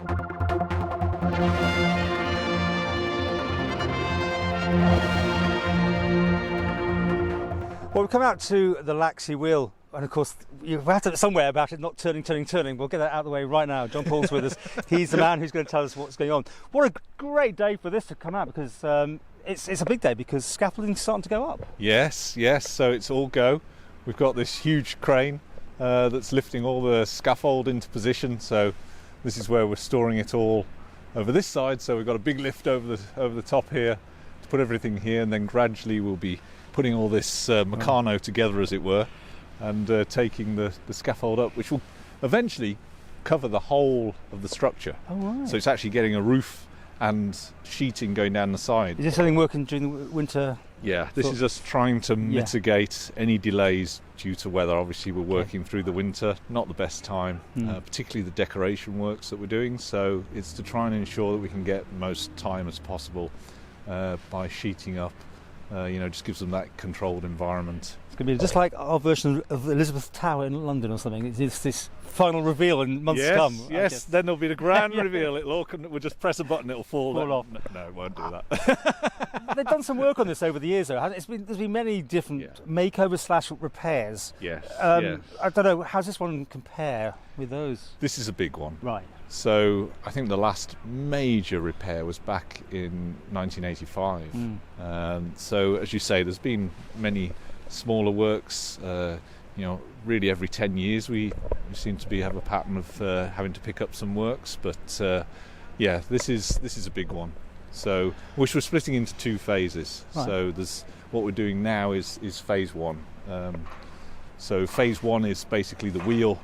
Well, we've come out to the Laxey Wheel, and of course you have to somewhere about it not turning. We'll get that out of the way right now. John Paul's with us. He's the man who's going to tell us what's going on. What a great day for this to come out, because it's a big day, because scaffolding's starting to go up. Yes, so it's all go. We've got this huge crane that's lifting all the scaffold into position, so this is where we're storing it all over this side. So we've got a big lift over the top here to put everything here, and then gradually we'll be putting all this meccano together, as it were, and taking the scaffold up, which will eventually cover the whole of the structure. Oh, right. So it's actually getting a roof and sheeting going down the side. Is this something working during the winter? Yeah, this is us trying to mitigate any delays due to weather. Obviously we're working through the winter, not the best time, particularly the decoration works that we're doing, so it's to try and ensure that we can get the most time as possible by sheeting up. Just gives them that controlled environment. It's going to be just like our version of Elizabeth Tower in London or something. It's this final reveal in months to come. Yes, then there'll be the grand reveal. We'll just press a button, it'll fall off. No, it won't do that. They've done some work on this over the years, though. There's been many different makeovers / repairs. Yes. I don't know, how's this one compare with those? This is a big one. Right. So I think the last major repair was back in 1985. So as you say, there's been many smaller works. Really every 10 years we seem to have a pattern of having to pick up some works. But this is a big one. So which we're splitting into two phases. Right. So there's what we're doing now is phase one. So phase one is basically the wheel,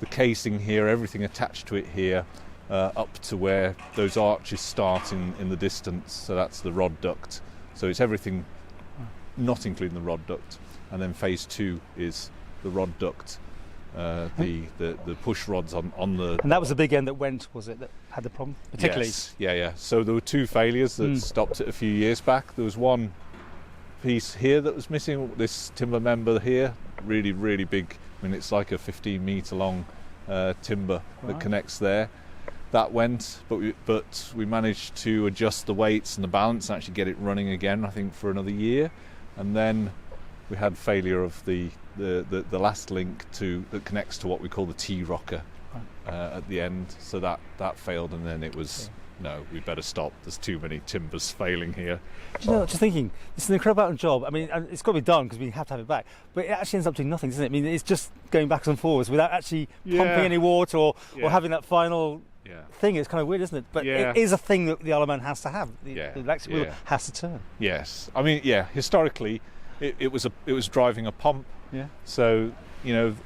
the casing here, everything attached to it here, up to where those arches start in the distance. So that's the rod duct. So it's everything, not including the rod duct. And then phase two is the rod duct, the push rods on the. And that was the big end that went, was it, that had the problem, particularly? Yes, yeah. So there were two failures that stopped it a few years back. There was one piece here that was missing. This timber member here, really, really big. I mean, it's like a 15-metre long timber that connects there. That went, but we managed to adjust the weights and the balance and actually get it running again, I think, for another year. And then we had failure of the last link that connects to what we call the T-rocker at the end. So that failed, and then it was... No, we better stop. There's too many timbers failing here. Do you know, just thinking, it's an incredible job. I mean, it's got to be done because we have to have it back. But it actually ends up doing nothing, doesn't it? I mean, it's just going backwards and forwards without actually pumping any water or having that final thing. It's kind of weird, isn't it? But it is a thing that the Isle of Man has to have. The Laxey Wheel has to turn. Yes. I mean, historically, it was driving a pump. Yeah. So...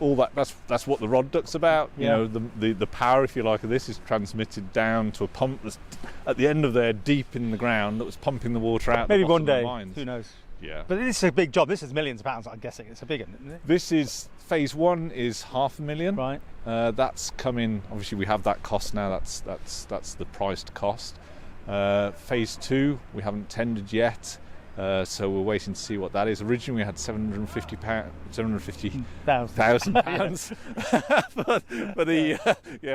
all that's what the rod duct's about. The power, if you like, of this is transmitted down to a pump that's at the end of there, deep in the ground, that was pumping the water out. Maybe one day, who knows? Yeah. But this is a big job. This is millions of pounds, I'm guessing. It's a big one, isn't it? This is phase one is $500,000. Right. That's coming. Obviously, we have that cost now. That's the priced cost. Phase two, we haven't tendered yet. So we're waiting to see what that is. Originally we had £750,000 for the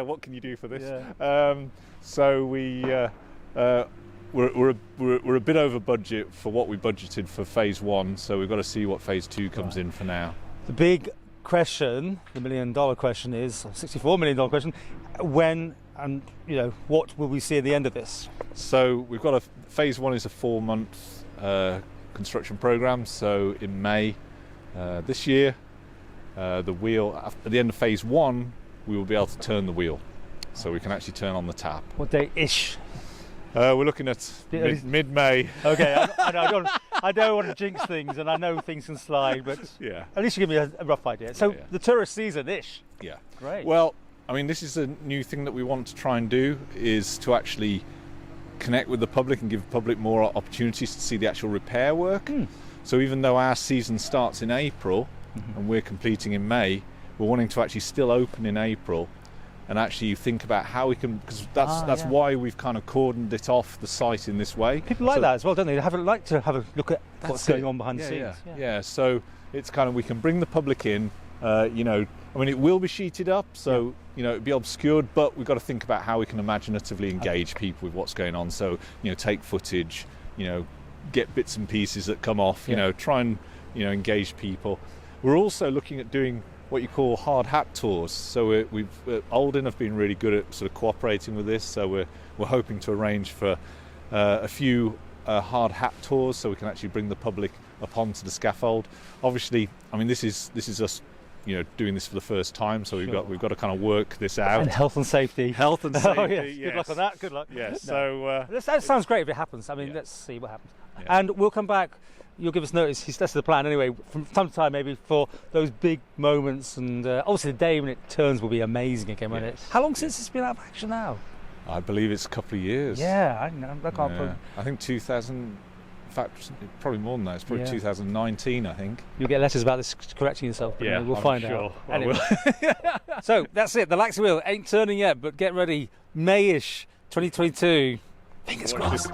what can you do for this? So we're a bit over budget for what we budgeted for phase one. So we've got to see what phase two comes in for now. The big question, the $1 million question, is $64 million question. When and what will we see at the end of this? So we've got phase one is a 4-month. Construction program. So in May this year, the wheel at the end of phase one, we will be able to turn the wheel, so we can actually turn on the tap. What day ish? We're looking at mid-May. Okay, I don't want to jinx things, and I know things can slide, but at least you give me a rough idea. So the tourist season ish. Yeah, great. Well, I mean, this is a new thing that we want to try and do, is to actually connect with the public and give the public more opportunities to see the actual repair work. So even though our season starts in April and we're completing in May, we're wanting to actually still open in April and actually think about how we can, because that's why we've kind of cordoned it off the site in this way. People like that as well, don't they? They like to have a look at what's going on behind the scenes. Yeah, so it's kind of, we can bring the public in, I mean, it will be sheeted up, so it'll be obscured, but we've got to think about how we can imaginatively engage people with what's going on. So, take footage, get bits and pieces that come off, try and engage people. We're also looking at doing what you call hard hat tours. So Oldham have been really good at sort of cooperating with this. So we're hoping to arrange for a few hard hat tours, so we can actually bring the public up onto the scaffold. Obviously, I mean, this is us, doing this for the first time, so we've got to kind of work this out. And health and safety. Health and safety. Oh, yes. Good luck on that. Good luck. Yes. No. So that sounds great if it happens. I mean, let's see what happens. Yeah. And we'll come back. You'll give us notice. That's the plan anyway. From time to time, maybe for those big moments, and obviously the day when it turns will be amazing again, won't it? How long since it's been out of action now? I believe it's a couple of years. Yeah, I can't put. I think 2000. In fact, probably more than that. It's probably 2019, I think. You'll get letters about this correcting yourself. But we'll find out. Anyway. So that's it. The Laxey Wheel ain't turning yet, but get ready. May-ish 2022. Fingers crossed.